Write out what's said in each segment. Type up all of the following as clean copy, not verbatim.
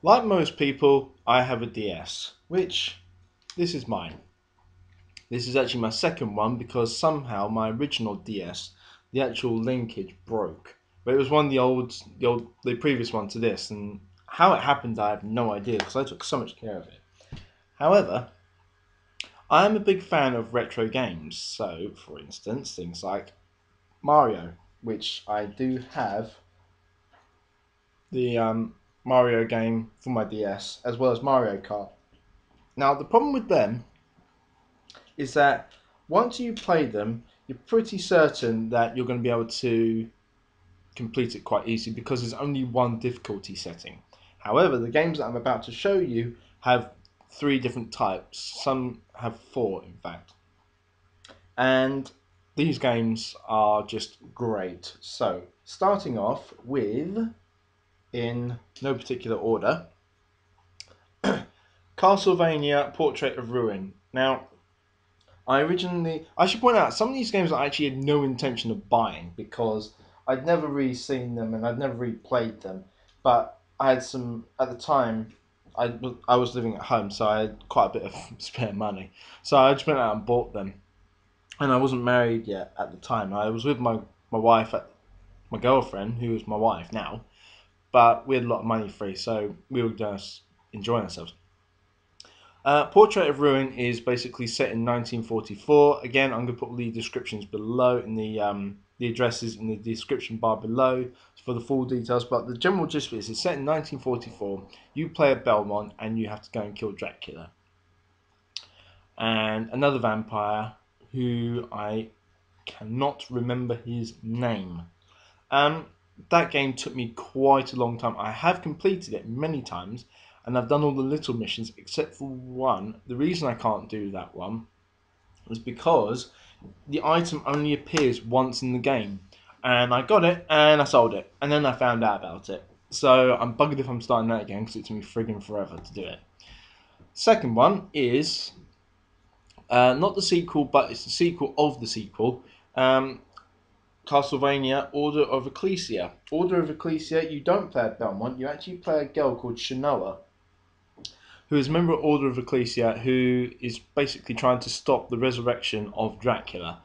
Like most people, I have a DS, which this is mine. This is actually my second one because somehow my original DS, the actual linkage broke. But it was one of the previous one to this, and how it happened, I have no idea because I took so much care of it. However, I am a big fan of retro games. So, for instance, things like Mario, which I do have the Mario game for my DS, as well as Mario Kart. Now, the problem with them is that once you play them, you're pretty certain that you're going to be able to complete it quite easily because there's only one difficulty setting. However, the games that I'm about to show you have three different types. Some have four, in fact. And these games are just great. So, starting off with, in no particular order, Castlevania Portrait of Ruin. Now, I should point out, some of these games I actually had no intention of buying because I'd never really seen them and I'd never really played them. But I had some, at the time, I was living at home, so I had quite a bit of spare money. So I just went out and bought them. And I wasn't married yet at the time. I was with my wife, my girlfriend, who is my wife now. But we had a lot of money free, so we were just enjoying ourselves. Portrait of Ruin is basically set in 1944. Again, I'm going to put all the descriptions below in the addresses in the description bar below for the full details. But the general gist of it is set in 1944. You play a Belmont and you have to go and kill Dracula and another vampire who I cannot remember his name. That game took me quite a long time. I have completed it many times and I've done all the little missions except for one. The reason I can't do that one is because the item only appears once in the game. And I got it and I sold it. And then I found out about it. So I'm buggered if I'm starting that again because it took me friggin' forever to do it. Second one is not the sequel, but it's the sequel of the sequel. Castlevania Order of Ecclesia. Order of Ecclesia, you don't play a Belmont, you actually play a girl called Shanoa, who is a member of Order of Ecclesia, who is basically trying to stop the resurrection of Dracula.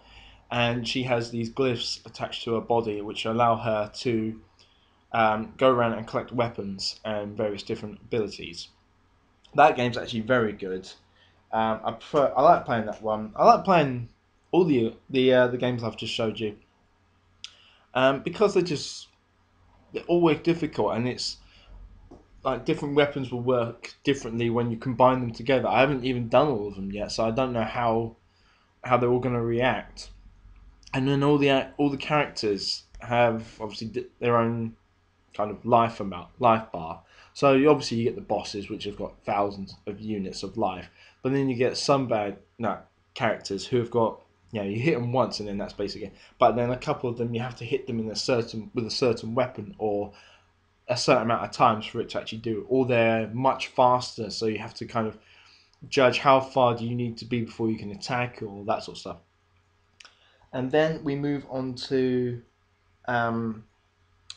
And she has these glyphs attached to her body which allow her to go around and collect weapons and various different abilities. That game's actually very good. I like playing that one. I like playing all the games I've just showed you because they're always difficult, and it's like different weapons will work differently when you combine them together. I haven't even done all of them yet, so I don't know how they're all going to react. And then all the characters have obviously their own kind of life bar. So you get the bosses, which have got thousands of units of life, but then you get some characters who have got, you hit them once and then that's basically it. But then a couple of them you have to hit them with a certain weapon or a certain amount of times for it to actually do it. Or they're much faster, so you have to kind of judge how far do you need to be before you can attack or that sort of stuff. And then we move on to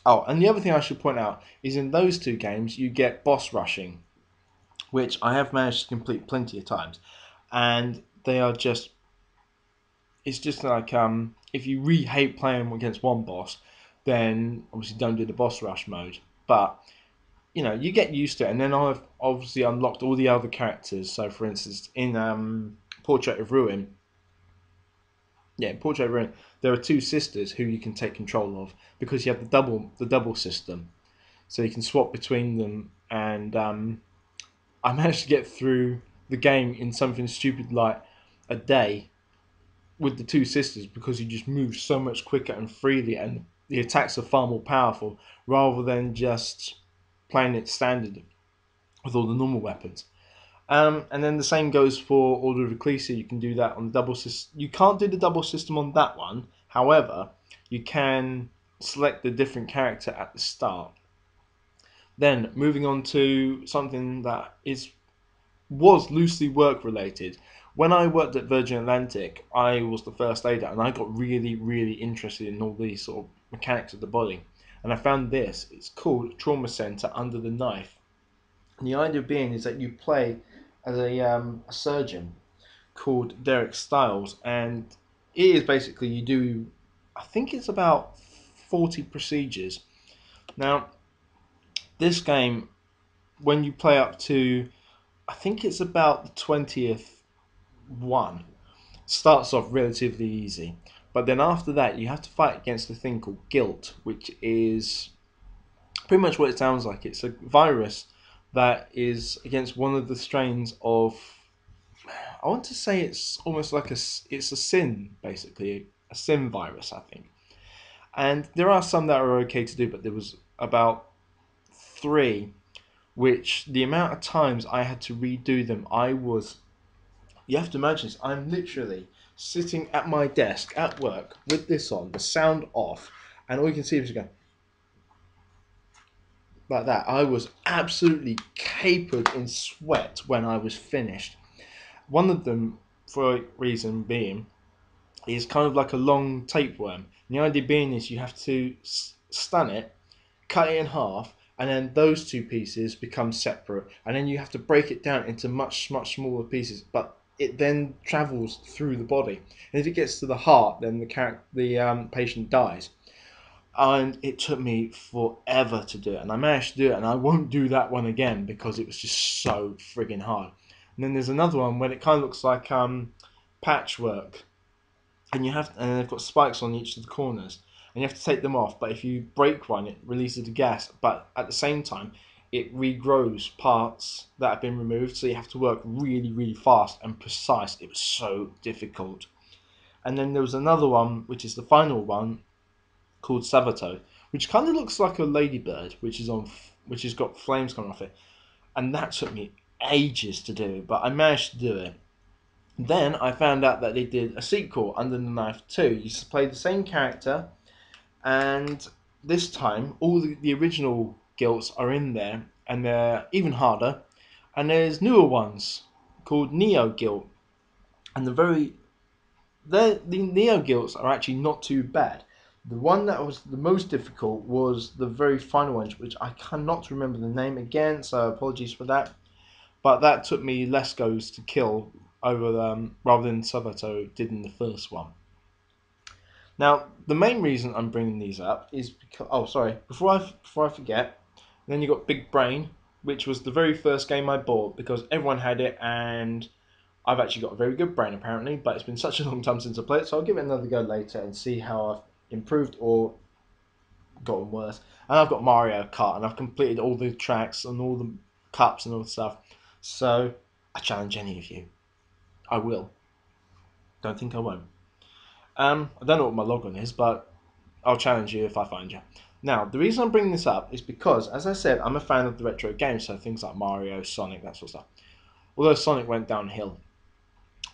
oh, and the other thing I should point out is in those two games you get boss rushing, which I have managed to complete plenty of times, and they are just, it's just like if you really hate playing against one boss, then obviously don't do the boss rush mode. But you get used to it, and then I've obviously unlocked all the other characters. So for instance, in Portrait of Ruin, in Portrait of Ruin, there are two sisters who you can take control of because you have the double system, so you can swap between them. And I managed to get through the game in something stupid like a day with the two sisters because you just move so much quicker and freely, and the attacks are far more powerful rather than just playing it standard with all the normal weapons. And then the same goes for Order of Ecclesia. You can do that on the double system. You can't do the double system on that one. However, you can select the different character at the start. Then moving on to something that was loosely work related. When I worked at Virgin Atlantic, I was the first aider, and I got really, really interested in all these sort of mechanics of the body. And I found this. It's called Trauma Center Under the Knife, And the idea being is that you play as a surgeon called Derek Styles, and it is basically you do, I think it's about 40 procedures. Now, this game, when you play up to, I think it's about the 20th one, starts off relatively easy. But then after that, you have to fight against a thing called guilt, which is pretty much what it sounds like. It's a virus that is against one of the strains of. I want to say it's almost like it's a sin, basically a sin virus, I think. And there are some that are okay to do, but there was about three, which the amount of times I had to redo them, I was. You have to imagine this. I'm literally sitting at my desk at work with this on, the sound off, and all you can see is going like that. I was absolutely capered in sweat when I was finished. One of them, for a reason being, is kind of like a long tapeworm. And the idea being is you have to stun it, cut it in half, and then those two pieces become separate, and then you have to break it down into much smaller pieces. But it then travels through the body, and if it gets to the heart, then the patient dies. And it took me forever to do it, and I managed to do it, and I won't do that one again because it was just so friggin' hard. And then there's another one where it kind of looks like patchwork, and and they've got spikes on each of the corners, and you have to take them off. But if you break one, it releases the gas, but at the same time, it regrows parts that have been removed. So you have to work really fast and precise. It was so difficult. And then there was another one, which is the final one, called Sabato, which kind of looks like a ladybird, which has got flames coming off it, and that took me ages to do, but I managed to do it. Then I found out that they did a sequel, Under the Knife 2. You play the same character, and this time all the original guilts are in there, and they're even harder. And there's newer ones called Neo Guilt, and the Neo Guilts are actually not too bad. The one that was the most difficult was the very final one, which I cannot remember the name again, so apologies for that. But that took me less goes to kill over rather than Sabato did in the first one. Now, the main reason I'm bringing these up is because before I forget, then you got Big Brain, which was the very first game I bought because everyone had it, and I've actually got a very good brain apparently, but it's been such a long time since I played it, so I'll give it another go later and see how I've improved or gotten worse. And I've got Mario Kart, and I've completed all the tracks and all the cups and all the stuff. So I challenge any of you. I will. Don't think I won't. I don't know what my login is, but I'll challenge you if I find you. Now, the reason I'm bringing this up is because, as I said, I'm a fan of the retro games, so things like Mario, Sonic, that sort of stuff. Although Sonic went downhill.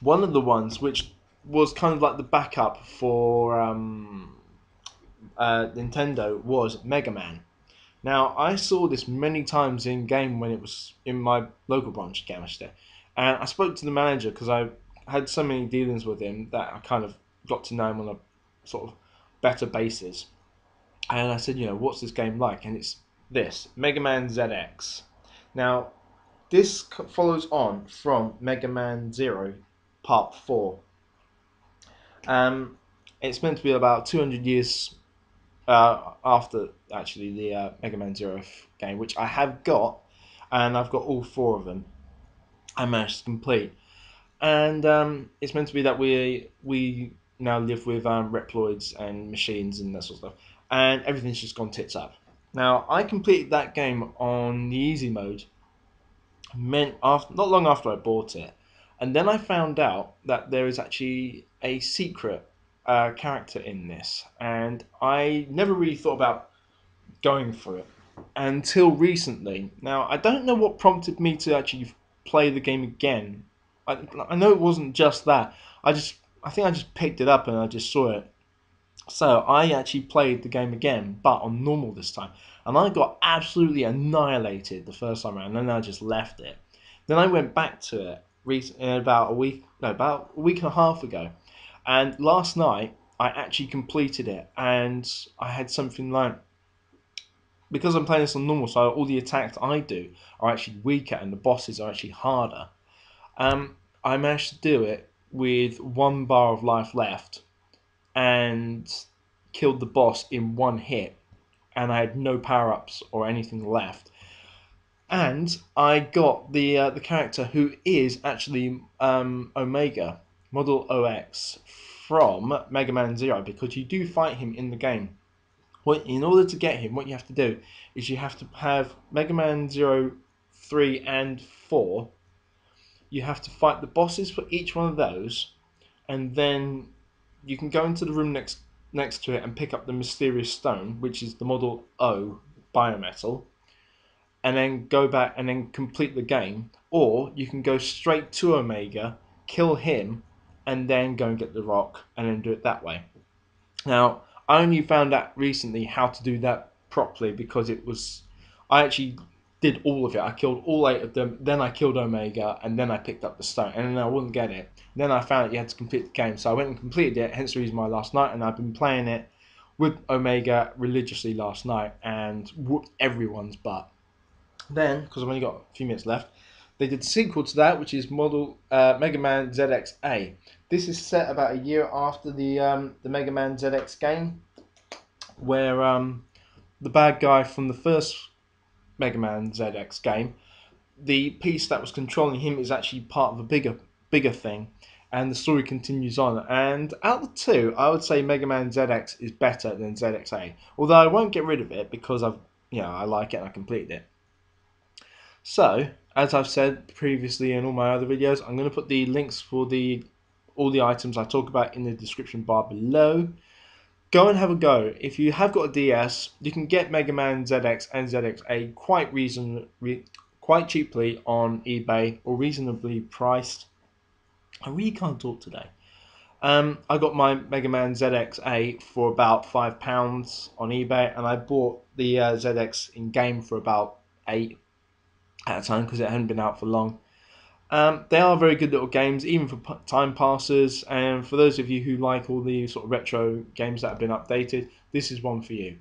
One of the ones which was kind of like the backup for Nintendo was Mega Man. Now, I saw this many times in game when it was in my local branch game, and I spoke to the manager because I had so many dealings with him that I kind of got to know him on a sort of better basis. And I said, what's this game like? And it's this, Mega Man ZX. Now, this follows on from Mega Man Zero Part 4. It's meant to be about 200 years after actually the Mega Man Zero game, which I have got, and I've got all four of them. I managed to complete, and it's meant to be that we now live with Reploids and machines and that sort of stuff, and everything's just gone tits up. Now I completed that game on the easy mode, not long after I bought it, and then I found out that there is actually a secret character in this, and I never really thought about going for it until recently. Now, I don't know what prompted me to actually play the game again. I know it wasn't just that. I think I just picked it up and I just saw it. So I actually played the game again, but on normal this time, and I got absolutely annihilated the first time around. And then I just left it. Then I went back to it about about a week and a half ago, and last night I actually completed it, and I had something like because I'm playing this on normal, so all the attacks I do are actually weaker and the bosses are actually harder. I managed to do it with 1 bar of life left and killed the boss in 1 hit, and I had no power ups or anything left. And I got the character who is actually Omega Model OX from Mega Man Zero, because you do fight him in the game. In order to get him, what you have to do is you have to have Mega Man 0, 3, and 4. You have to fight the bosses for each one of those, and then you can go into the room next to it and pick up the mysterious stone, which is the Model O biometal, and then go back and then complete the game. Or you can go straight to Omega, kill him, and then go and get the rock, and then do it that way. Now, I only found out recently how to do that properly, because I actually did all of it. I killed all 8 of them, then I killed Omega, and then I picked up the stone, and then I wouldn't get it. Then I found out you had to complete the game, so I went and completed it, hence the reason why last night, and I've been playing it with Omega religiously last night, and whooped everyone's butt. Then, because I've only got a few minutes left, they did a sequel to that, which is Mega Man ZX-A. This is set about a year after the Mega Man ZX game, where the bad guy from the first Mega Man ZX game, the piece that was controlling him is actually part of a bigger thing, and the story continues on. And out of the two, I would say Mega Man ZX is better than ZX-A, although I won't get rid of it because I like it and I completed it. So, as I've said previously in all my other videos, I'm going to put the links for all the items I talk about in the description bar below. Go and have a go. If you have got a DS, you can get Mega Man ZX and ZX-A quite cheaply on eBay, or reasonably priced. I really can't talk today. I got my Mega Man ZX-A for about £5 on eBay, and I bought the ZX in game for about 8 at a time because it hadn't been out for long. They are very good little games, even for time passers, and for those of you who like all the sort of retro games that have been updated, this is one for you.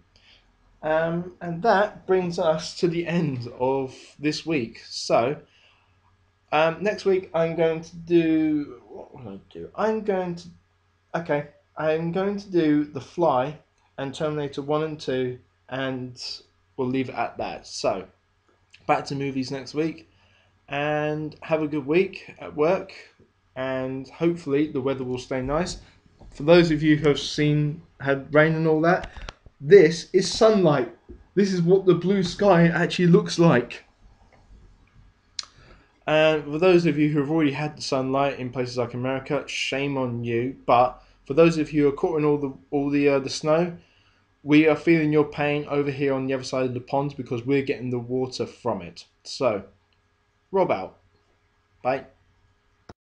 And that brings us to the end of this week. So, next week I'm going to do... What will I do? I'm going to do The Fly and Terminator 1 and 2, and we'll leave it at that. So, back to movies next week. And have a good week at work, and hopefully the weather will stay nice. For those of you who have had rain and all that, this is sunlight. This is what the blue sky actually looks like. And for those of you who have already had the sunlight in places like America, shame on you. But for those of you who are caught in all the snow, we are feeling your pain over here on the other side of the pond, because we're getting the water from it. So, Rob out. Bye.